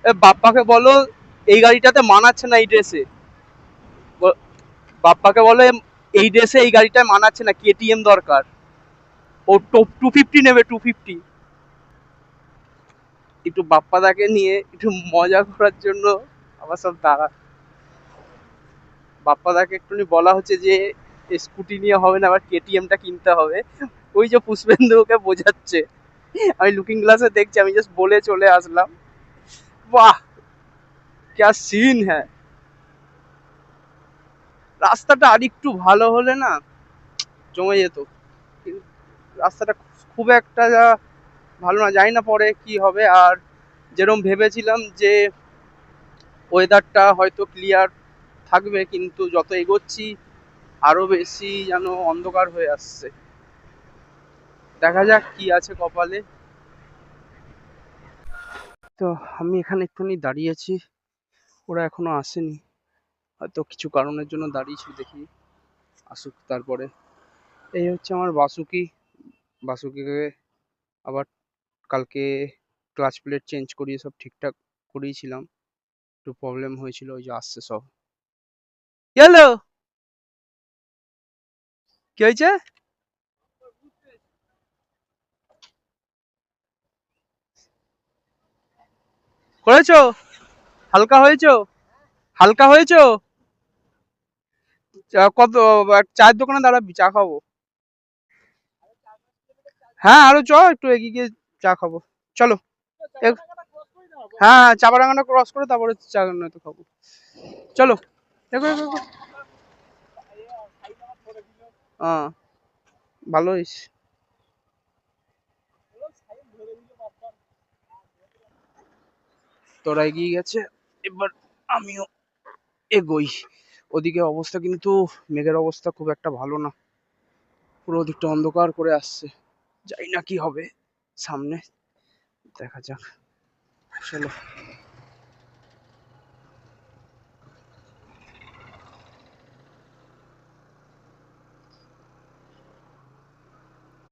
বাপ্পাকে বলো এই গাড়িটাতে মানাচ্ছে না এই ড্রেসে। বাপ্পাকে বলো এই ড্রেসে এই গাড়িটায় মানাচ্ছে না, কেটিএম দরকার। ও 250 নেবে, 250। একটু বাপ্পাদাকে নিয়ে একটু মজা করার জন্য আবার সব দাঁড়া। বাপ্পাদাকে একটুখানি বলা হচ্ছে যে স্কুটি নিয়ে হবে না, আবার কেটিএমটা কিনতে হবে। ওই যে পুষ্পেন্দু ওকে বোঝাচ্ছে, আমি লুকিং গ্লাসে দেখছি, আমি জাস্ট বলে চলে আসলাম। বাহ, क्या सीन है। রাস্তাটা আরেকটু ভালো হলে না জমে যেত। রাস্তাটা খুব একটা ভালো না, জানি না পরে কি হবে। আর যেরকম ভেবেছিলাম যে ওয়েদারটা হয়তো ক্লিয়ার থাকবে, কিন্তু যত এগোচ্ছি আরো বেশি যেন অন্ধকার হয়ে আসছে। দেখা যাক কি আছে কপালে। তো আমি এখানে একটুখানি দাঁড়িয়েছি, ওরা এখনো আসেনি, হয়তো কিছু কারণের জন্য দাঁড়িয়েছি, দেখি আসুক তারপরে। এই হচ্ছে আমার বাসুকি। বাসুকিকে আবার কালকে ক্লাচ প্লেট চেঞ্জ করিয়ে সব ঠিকঠাক করিয়েছিলাম, একটু প্রবলেম হয়েছিল, ওই যে আসছে সব। গেল, কি হয়েছে? করেছো? হালকা হয়েছো? হালকা হয়েছো? কত? চায়ের দোকানে দাঁড়াবি, চা খাবো। হ্যাঁ, আরো চ, একটু এগিয়ে গিয়ে চা খাবো। চলো। হ্যাঁ হ্যাঁ, চাপাডাঙ্গাটা ক্রস করে তারপরে চা নয়তো খাবো। চলো, এগো এগো এগো। হ্যাঁ, ভালো হয়েছে। তোরা এগিয়ে গেছে, এবার আমিও এগোই। ওদিকে অবস্থা কিন্তু, মেঘের অবস্থা খুব একটা ভালো না, পুরো ওদিকটা অন্ধকার করে আসছে। জানি না কি হবে সামনে, দেখা যাক। চলো।